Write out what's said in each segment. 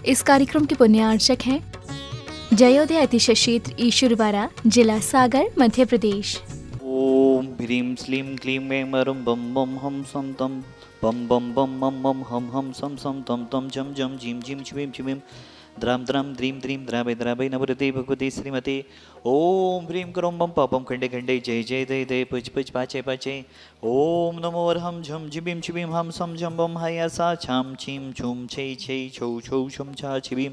इस कार्यक्रम के पुण्यार्चक हैं जयोदय अतिशय क्षेत्र ईश्वरवाड़ा, जिला सागर, मध्य प्रदेश। ओम ह्रीं श्लीं क्लीं ऐं मरुं बम बम हम सम तम बम बम बम मम मम हम सम सम तम तम जम जम झीम झीम छिवीं छिवीं द्राम द्राम द्रीं द्रीं द्रावै द्रावै नवरते भगवते श्रीमते। ओम ह्रीं करों बम पापम खंडे खंडे जय जय दय दय पच पच पाचे पाचे। ओम नमो अर्हं झम झिबीं छिबीं हम सम झम बम हाया सा छाम छीम छूम छै छै छौ छौ छम छा छिबीं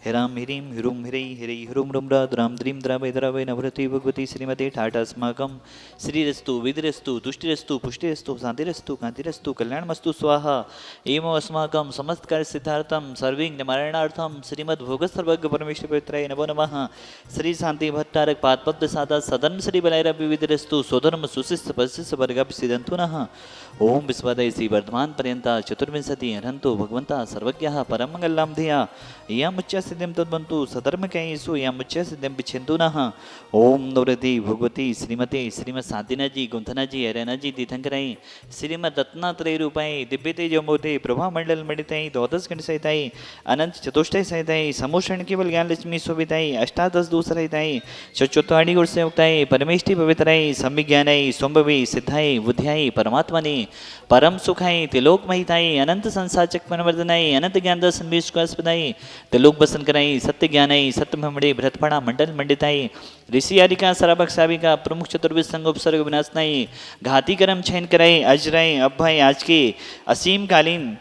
हिराम हिरीं हिरुं हिरै हिरै हिरुं रुं द्राम द्रीं द्रावै द्रावै नवरते भगवती श्रीमते। ठाटास्माकं श्रीरस्तु विधिरस्तु तुष्टिरस्तु पुष्टिरस्तु शांतिरस्तु कांतिरस्तु कल्याणमस्तु स्वाहा। एवं अस्माकं समस्तकार सिद्धार्थं सर्वविघ्ननिवारणार्थं श्रीमद्भोगसर्वज्ञ परमेश्वर पवित्राय नमो नमः। श्री शांति भट्टारक पादपद्म सादा सदन श्री बलैर विविधरस्तु स्वधर्म सुशिष्ट परिशिष्ट वर्ग सिद्धंतु नः। ओम विश्वादय श्री वर्धमान पर्यंता चतुर्विंशति हरंतु भगवंता सर्वज्ञः परमंगलम धिया यमुच्च सिद्धिं तद्वन्तु सधर्मकैसु यमुच्च सिद्धिं पिछन्तु नः। ओम नवरति भगवती श्रीमते श्रीमद शांतिनाथ जी गुंथना जी हरियाणा जी तीर्थंकराई श्रीमद दत्तात्रेय रूपाई दिव्य तेजोमूर्ति प्रभा मंडल मंडिताई द्वादश गण सहिताई अनंत चतुष्टय सहिताई समोषण केवल ज्ञान लक्ष्मी शोभिताई अष्टादश दूसरहिताई चतुर्थाड़ी गुण से युक्ताई परमेष्टि पवित्राई सम्यज्ञानाई संभवी सिद्धाई बुद्ध्याई परमात्मनि परम सुखाई त्रिलोक महिताई अनंत संसाचक मनवर्धनाई अनंत ज्ञान दर्शन विश्वासपदाई त्रिलोक बसन कराई सत्य ज्ञानाई सत्य भमड़े भरतपड़ा मंडल मंडिताई ऋषि आरिका सराभक साविका प्रमुख चतुर्विद संग उपसर्ग विनाशनाई घाती कर्म छयन कराई अजराई अब भाई आज के असीम कालीन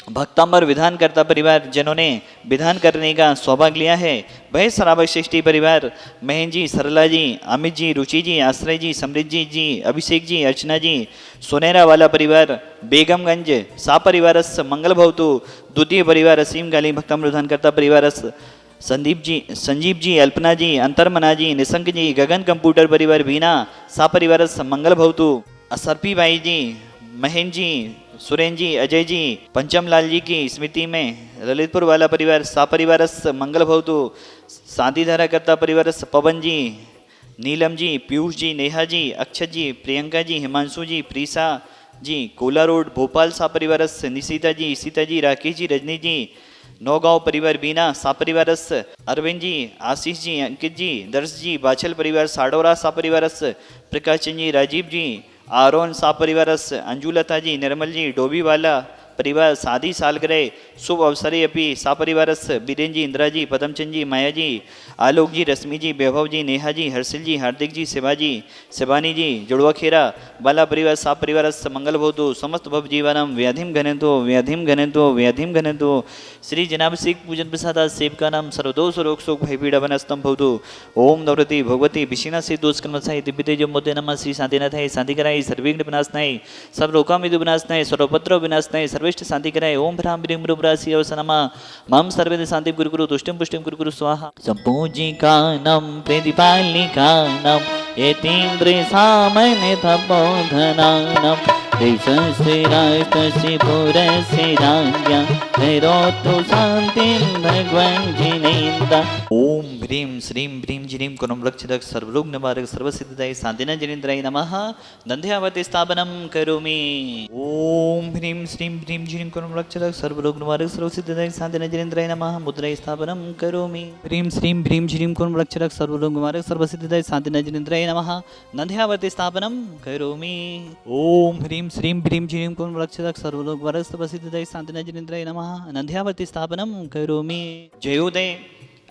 भक्तांबर विधान करता परिवार जिन्होंने विधान करने का सौभाग्य लिया है वह सराभक श्रेष्ठी परिवार महन जी, सरला जी, अमित जी, रुचि जी, आश्रय जी, समृद्धि जी, अभिषेक जी, अर्चना जी, सोनेरा वाला परिवार बेगमगंज सा परिवार मंगल भवतु। द्वितीय परिवार असीम कालीन भक्तांबर विधान करता परिवार संजीव जी, अल्पना जी, अंतरमना जी, निशंक जी, गगन कंप्यूटर परिवार बीना सा परिवार मंगल भवतु। असरपी बाई जी, महन जी, सुरेन जी, अजय जी, पंचम लाल जी की स्मृति में ललितपुर वाला परिवार सा परिवार मंगल भवतु। शांतिधारा करता परिवार पवन जी, नीलम जी, पीयूष जी, नेहा जी, अक्षत जी, प्रियंका जी, हिमांशु जी, प्रीसा जी, कोला रोड भोपाल सा परिवार निशिता जी, सीता जी, राकेश जी, रजनी जी, नौगांव परिवार बीना सा परिवार अरविंद जी, आशीष जी, अंकित जी, दर्श जी, बाछल परिवार साडोरा सा परिवार प्रकाश चंद जी, राजीव जी, आरोन सा परिवार अंजुलता जी, निर्मल जी, डोबीवाला परिवार शादी सालगिरह शुभ अवसरे अपि सा परिवार बीरेन जी, इंदिरा जी, पदमचंद जी, माया जी, आलोक जी, रश्मि जी, वैभव जी, नेहा जी, हर्षिल जी, हार्दिक जी, शिवाजी, शिवानी जी, जुड़वा खेरा बाला परिवार सा परिवार मंगल भवतु। समस्त भव जीवनम व्याधिम घनतो व्याधिम घनतो व्याधिम घनतो। श्री जनाभिषेक पूजन प्रसाद सेवका नाम सर्वदोष रोग शोक भय पीड़ा वनस्तम भवतु। ओम नवरति भगवती विशिना से दोष कर्मसाई दिव्य तेजो मोदे नमः। श्री शांतिनाथाय शांतिकराय सर्वविघ्न विनाशनाय सर्वलोकामिदु विनाशनाय सर्वपत्र विनाशनाय सर्वेष्ट शांति कराय। ओम भ्राम ब्रीम रूपराशि अवसनमा मम सर्वेद शांति गुरु गुरु तुष्टिम पुष्टिम गुरु गुरु स्वाहा। संपूजिकानं प्रतिपालिकानं यतीन्द्र सामन्य तपोधनानं देशस्य राष्ट्रस्य पुरस्य राज्ञा करोतु शान्तिं भगवन् जिनेन्द्र। ओम ह्रीं श्रीं भ्रीं जिनीं कुरुं रक्षदक सर्वलोक निवारक सर्वसिद्धिदाय शांतिना जिनेन्द्राय नमः। दंध्यावती स्थापनं करोमि। ओम ह्रीं श्रीं भ्रीं जिनीं कुरुं रक्षदक सर्वलोक निवारक सर्वसिद्धिदाय शांतिना जिनेन्द्राय नमः। मुद्राय स्थापनं करोमि। ह्रीं श्रीं भ्रीं जिनीं कुरुं रक्षदक सर्वलोक निवारक सर्वसिद्धिदाय शांतिना जिनेन्द्राय नमः। दंध्यावती स्थापनं करोमि। ओम ह्रीं श्रीं भ्रीं जिनीं कुरुं रक्षदक सर्वलोक निवारक सर्वसिद्धिदाय शांतिना जिनेन्द्राय नमः। नंध्यावती स्थापनं करोमि। जयोदय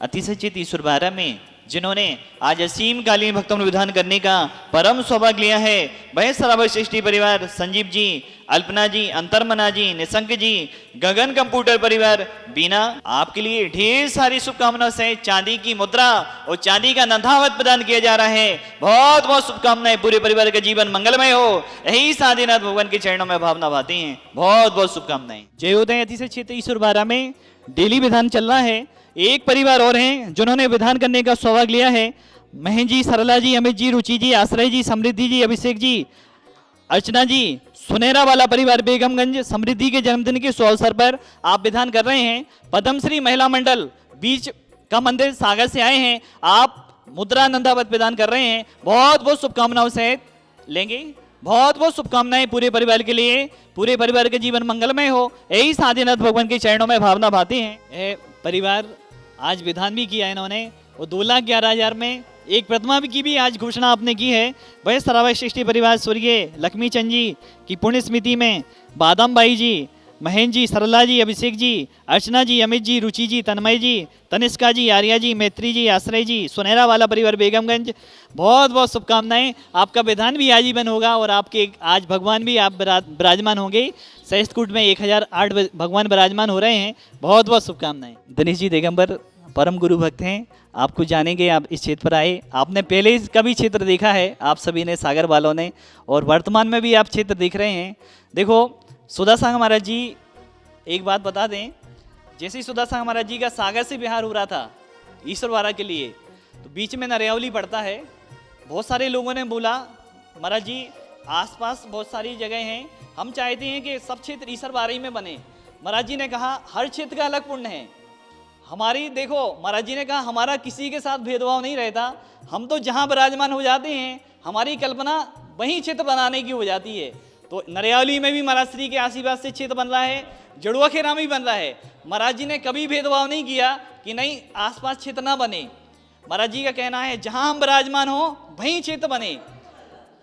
अतिशय ईश्वरवाड़ा में जिन्होंने आज असीम कालीन भक्तों में विधान करने का परम सौभाग्य लिया है वह सराभक श्रेष्ठी परिवार संजीव जी, अल्पना जी, अंतरमना जी, निशंक जी, गगन कंप्यूटर परिवार बीना आपके लिए ढेर सारी शुभकामनाएं से चांदी की मुद्रा और चांदी का नंदावत प्रदान किया जा रहा है। बहुत बहुत शुभकामनाएं। पूरे परिवार का जीवन मंगलमय हो यही शांतिनाथ भगवान के चरणों में भावना भाती हैं। बहुत बहुत शुभकामनाएं। जयोदय अतिशय क्षेत्र ईश्वरवाड़ा में डेली विधान चल रहा है। एक परिवार और हैं जिन्होंने विधान करने का सौभाग्य लिया है। महन जी, सरला जी, अमित जी, रुचि जी, आश्रय जी, समृद्धि जी, अभिषेक जी, अर्चना जी, सुनेरा वाला परिवार बेगमगंज समृद्धि के जन्मदिन के शुभ अवसर पर आप विधान कर रहे हैं। पद्मश्री महिला मंडल बीच का मंदिर सागर से आए हैं। आप मुद्रा नंदावत विधान कर रहे हैं। बहुत बहुत शुभकामनाओं से लेंगे। बहुत बहुत शुभकामनाएं पूरे परिवार के लिए। पूरे परिवार के जीवन मंगलमय हो यही शांतिनाथ भगवान के चरणों में भावना भाती हैं। परिवार आज विधान भी किया इन्होंने, और 2,11,000 में एक प्रतिमा की भी आज घोषणा आपने की है। वह सरावय सृष्टि परिवार स्वर्गीय लक्ष्मी चंद जी की पुण्य स्मृति में बादाम बाई जी, महेंद्र जी, सरला जी, अभिषेक जी, अर्चना जी, अमित जी, रुचि जी, तन्मय जी, तनिष्का जी, आर्या जी, मैत्री जी, आश्रय जी, सुनहरा वाला परिवार बेगमगंज, बहुत बहुत शुभकामनाएं। आपका विधान भी आजीवन होगा और आपके आज भगवान भी आप विराजमान होंगे। सहस्त्रकूट में 1008 भगवान विराजमान हो रहे हैं। बहुत बहुत शुभकामनाएं। दिनेश जी दिगंबर परम गुरु भक्त हैं, आपको जानेंगे। आप इस क्षेत्र पर आए, आपने पहले का भी क्षेत्र देखा है आप सभी ने, सागर वालों ने, और वर्तमान में भी आप क्षेत्र देख रहे हैं। देखो सुधा सागर महाराज जी, एक बात बता दें, जैसे ही सुधा सागर महाराज जी का सागर से बिहार हो रहा था ईश्वरवाड़ा के लिए, तो बीच में नरियावली पड़ता है। बहुत सारे लोगों ने बोला महाराज जी आसपास बहुत सारी जगह हैं, हम चाहते हैं कि सब क्षेत्र ईश्वरवाड़ा में बने। महाराज जी ने कहा हर क्षेत्र का अलग पुण्य है। हमारी देखो महाराज जी ने कहा हमारा किसी के साथ भेदभाव नहीं रहता, हम तो जहाँ विराजमान हो जाते हैं हमारी कल्पना वहीं क्षेत्र बनाने की हो जाती है। तो नरियावली में भी महाराज श्री के आशीर्वाद से क्षेत्र बन रहा है, जड़ुआ खेरा में भी बन रहा है। महाराज जी ने कभी भेदभाव नहीं किया कि नहीं आसपास क्षेत्र ना बने। महाराज जी का कहना है जहाँ हम विराजमान हो वहीं क्षेत्र बने।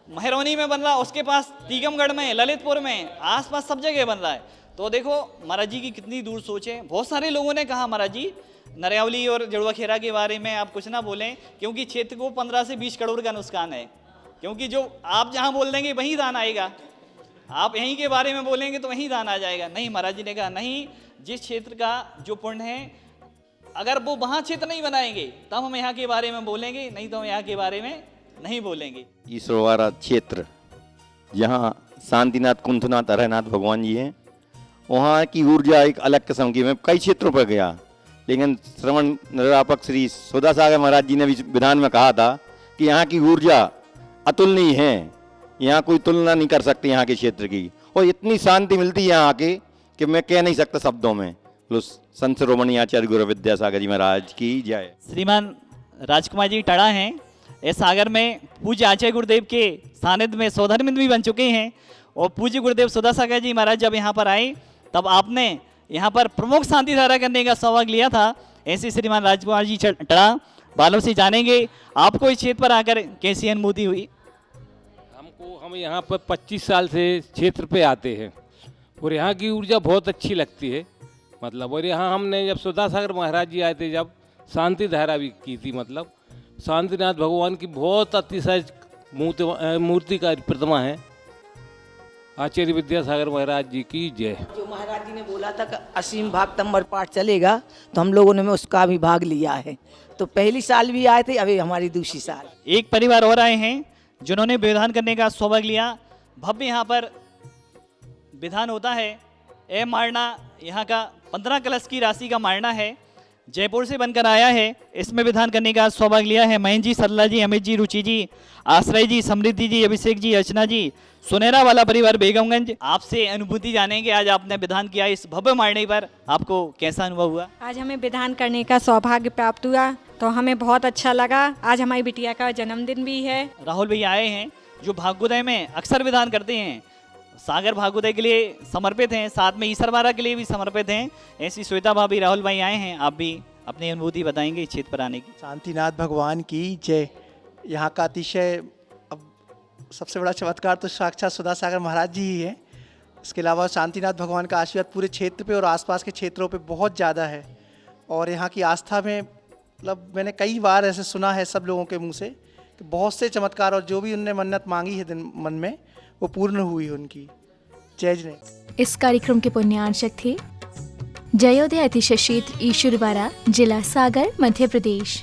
महरौनी में बन रहा, उसके पास टीकमगढ़ में, ललितपुर में, आसपास सब जगह बन रहा है। तो देखो महाराज जी की कितनी दूर सोच है। बहुत सारे लोगों ने कहा महाराज जी नरियावली और जड़ुआ खेरा के बारे में आप कुछ ना बोलें, क्योंकि क्षेत्र को 15 से 20 करोड़ का नुकसान है, क्योंकि जो आप जहाँ बोल देंगे वहीं दान आएगा, आप यहीं के बारे में बोलेंगे तो वहीं दान आ जाएगा। नहीं, महाराज जी ने कहा नहीं, जिस क्षेत्र का जो पुण्य है अगर वो वहाँ क्षेत्र नहीं बनाएंगे तब हम यहाँ के बारे में बोलेंगे, नहीं तो हम यहाँ के बारे में नहीं बोलेंगे। ईश्वरवाड़ा क्षेत्र जहाँ शांतिनाथ, कुंथनाथ, अरहनाथ भगवान जी हैं, वहाँ की ऊर्जा एक अलग किस्म की। मैं कई क्षेत्रों पर गया, लेकिन श्रवण निरापक श्री सुधा सागर महाराज जी ने भी विधान में कहा था कि यहाँ की ऊर्जा अतुलनीय है, यहाँ कोई तुलना नहीं कर सकती यहाँ के क्षेत्र की, और इतनी शांति मिलती है यहाँ आके कि मैं कह नहीं सकता शब्दों में। बोलो संत शिरोमणि आचार्य गुरु विद्यासागर जी महाराज की जय। श्रीमान राजकुमार जी टड़ा हैं, इस सागर में पूज्य आचार्य गुरुदेव के सानिध्य में सौधर्मिंद भी बन चुके हैं, और पूज्य गुरुदेव सुधा सागर जी महाराज जब यहाँ पर आए तब आपने यहाँ पर प्रमुख शांति धारा करने का सौभाग्य लिया था। ऐसे श्रीमान राजकुमार जी टड़ा बालों से जानेंगे आपको इस क्षेत्र पर आकर कैसी अनुभूति हुई। हम यहाँ पर 25 साल से क्षेत्र पे आते हैं और यहाँ की ऊर्जा बहुत अच्छी लगती है मतलब। और यहाँ हमने जब सुधा सागर महाराज जी आए थे, जब शांति धारा भी की थी, मतलब शांतिनाथ भगवान की बहुत अतिशय मूर्तिकारी प्रतिमा है। आचार्य विद्यासागर महाराज जी की जय। जो महाराज जी ने बोला था कि असीम भाग तंबर पाठ चलेगा, तो हम लोगों ने में उसका भी भाग लिया है। तो पहली साल भी आए थे, अभी हमारी दूसरी साल। एक परिवार और आए हैं जिन्होंने विधान करने का सौभाग्य लिया। भव्य यहाँ पर विधान होता है। ए मारना यहाँ का 15 कलश की राशि का मारना है, जयपुर से बनकर आया है। इसमें विधान करने का सौभाग्य लिया है महेंद्र जी, सरला जी, अमित जी, रुचि जी, आश्रय जी, समृद्धि जी, अभिषेक जी, अर्चना जी, सुनहरा वाला परिवार बेगमगंज। आपसे अनुभूति जानेंगे, आज आपने विधान किया, इस भव्य मारने पर आपको कैसा अनुभव हुआ? आज हमें विधान करने का सौभाग्य प्राप्त हुआ तो हमें बहुत अच्छा लगा। आज हमारी बिटिया का जन्मदिन भी है। राहुल भैया आए हैं जो भाग्योदय में अक्सर विधान करते हैं, सागर भाग्योदय के लिए समर्पित हैं, साथ में ईश्वरवाड़ा के लिए भी समर्पित हैं। ऐसी श्वेता भाभी, राहुल भाई आए हैं, आप भी अपनी अनुभूति बताएंगे इस क्षेत्र पर आने की। शांतिनाथ भगवान की जय। यहाँ का अतिशय अब सबसे बड़ा चमत्कार तो साक्षात सुधा सागर महाराज जी ही है। इसके अलावा शांतिनाथ भगवान का आशीर्वाद पूरे क्षेत्र पे और आसपास के क्षेत्रों पे बहुत ज़्यादा है। और यहाँ की आस्था में मतलब मैंने कई बार ऐसे सुना है सब लोगों के मुंह से कि बहुत से चमत्कार, और जो भी उनने मन्नत मांगी है दिन मन में वो पूर्ण हुई उनकी। जय जय। इस कार्यक्रम के पुण्यार्चक थे जयोदय अतिशय क्षेत्र ईश्वरवाड़ा, जिला सागर, मध्य प्रदेश।